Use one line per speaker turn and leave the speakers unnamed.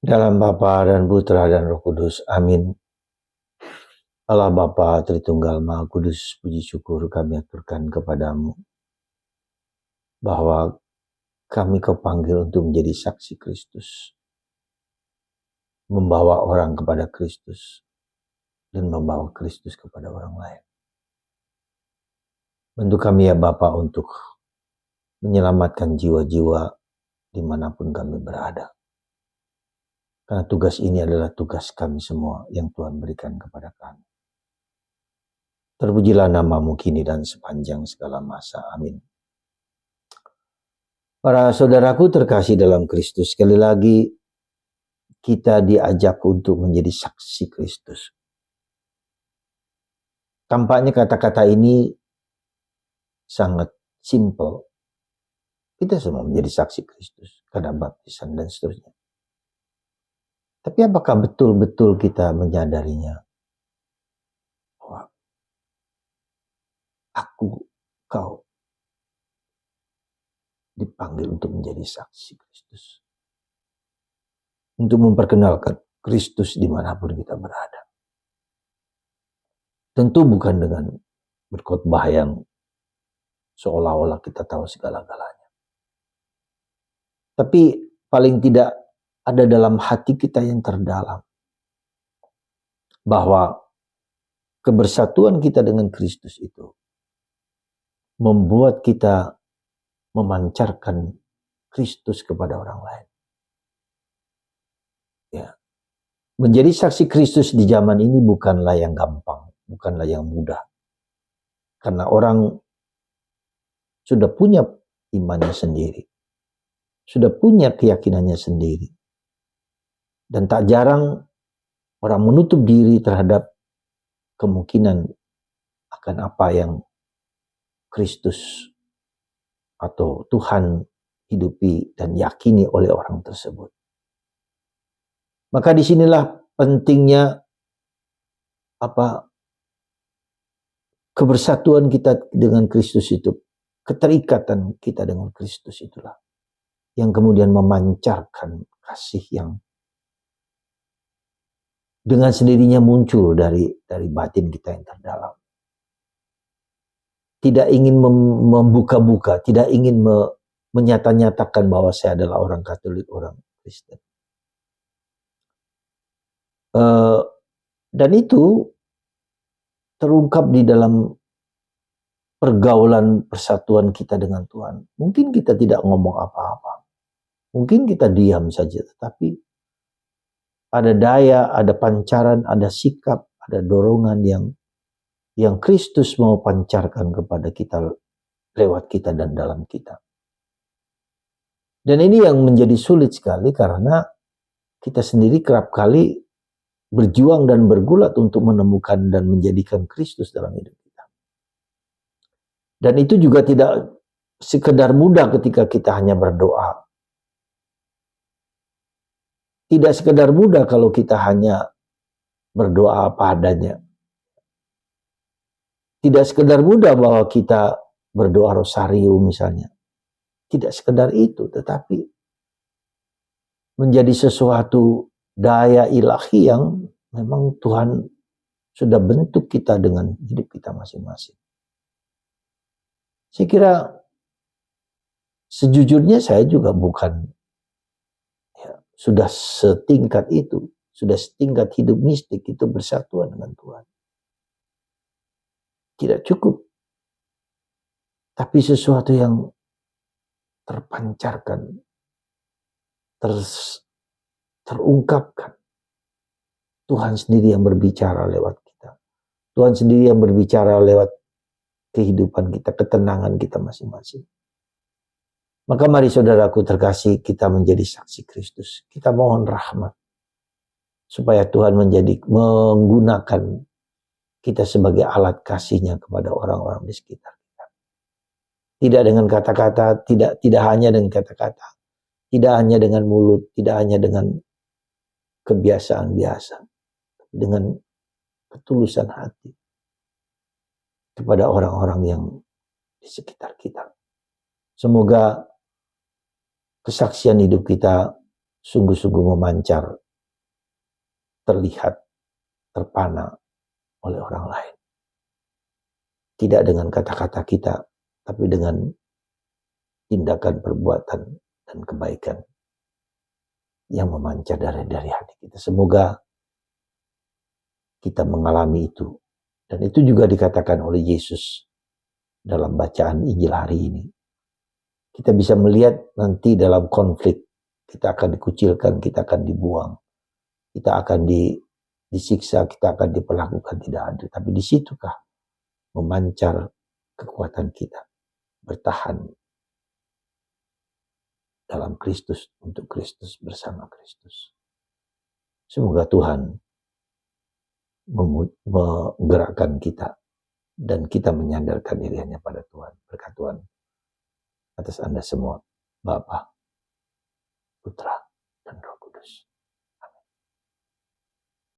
Dalam Bapa dan Putra dan Roh Kudus. Amin. Allah Bapa Tritunggal Maha Kudus, puji syukur kami aturkan kepadamu bahwa kami kau panggil untuk menjadi saksi Kristus, membawa orang kepada Kristus dan membawa Kristus kepada orang lain. Bantu kami ya Bapa untuk menyelamatkan jiwa-jiwa dimanapun kami berada. Karena tugas ini adalah tugas kami semua yang Tuhan berikan kepada kami. Terpujilah namamu kini dan sepanjang segala masa. Amin. Para saudaraku terkasih dalam Kristus, sekali lagi kita diajak untuk menjadi saksi Kristus. Tampaknya kata-kata ini sangat simple. Kita semua menjadi saksi Kristus karena baptisan dan seterusnya. Tapi apakah betul-betul kita menyadarinya? Bahwa kau dipanggil untuk menjadi saksi Kristus. Untuk memperkenalkan Kristus dimanapun kita berada. Tentu bukan dengan berkhotbah yang seolah-olah kita tahu segala-galanya. Tapi paling tidak ada dalam hati kita yang terdalam. Bahwa kebersatuan kita dengan Kristus itu membuat kita memancarkan Kristus kepada orang lain. Ya. Menjadi saksi Kristus di zaman ini bukanlah yang gampang, bukanlah yang mudah. Karena orang sudah punya imannya sendiri. Sudah punya keyakinannya sendiri. Dan tak jarang orang menutup diri terhadap kemungkinan akan apa yang Kristus atau Tuhan hidupi dan yakini oleh orang tersebut. Maka disinilah pentingnya kebersatuan kita dengan Kristus itu, keterikatan kita dengan Kristus itulah yang kemudian memancarkan kasih yang dengan sendirinya muncul dari batin kita yang terdalam. Tidak ingin membuka-buka, tidak ingin menyata-nyatakan bahwa saya adalah orang Katolik, orang Kristen. Dan itu terungkap di dalam pergaulan persatuan kita dengan Tuhan. Mungkin kita tidak ngomong apa-apa. Mungkin kita diam saja, tetapi ada daya, ada pancaran, ada sikap, ada dorongan yang Kristus mau pancarkan kepada kita lewat kita dan dalam kita. Dan ini yang menjadi sulit sekali karena kita sendiri kerap kali berjuang dan bergulat untuk menemukan dan menjadikan Kristus dalam hidup kita. Dan itu juga tidak sekedar mudah ketika kita hanya berdoa. Tidak sekedar mudah kalau kita hanya berdoa apa adanya. Tidak sekedar mudah bahwa kita berdoa rosario misalnya. Tidak sekedar itu, tetapi menjadi sesuatu daya ilahi yang memang Tuhan sudah bentuk kita dengan hidup kita masing-masing. Saya kira sejujurnya saya juga bukan sudah setingkat itu, sudah setingkat hidup mistik itu bersatuan dengan Tuhan. Tidak cukup. Tapi sesuatu yang terpancarkan, terungkapkan. Tuhan sendiri yang berbicara lewat kita. Tuhan sendiri yang berbicara lewat kehidupan kita, ketenangan kita masing-masing. Maka mari saudaraku terkasih, kita menjadi saksi Kristus. Kita mohon rahmat supaya Tuhan menggunakan kita sebagai alat kasih-Nya kepada orang-orang di sekitar kita. Tidak dengan kata-kata, tidak hanya dengan kata-kata, tidak hanya dengan mulut, tidak hanya dengan kebiasaan biasa, dengan ketulusan hati kepada orang-orang yang di sekitar kita. Semoga kesaksian hidup kita sungguh-sungguh memancar, terlihat, terpana oleh orang lain. Tidak dengan kata-kata kita, tapi dengan tindakan, perbuatan, dan kebaikan yang memancar dari hati kita. Semoga kita mengalami itu. Dan itu juga dikatakan oleh Yesus dalam bacaan Injil hari ini. Kita bisa melihat nanti dalam konflik, kita akan dikucilkan, kita akan dibuang, kita akan disiksa, kita akan diperlakukan tidak adil. Tapi di situkah memancar kekuatan kita, bertahan dalam Kristus, untuk Kristus, bersama Kristus. Semoga Tuhan menggerakkan kita dan kita menyandarkan diri hanya pada Tuhan. Berkat Tuhan atas Anda semua, Bapa, Putra,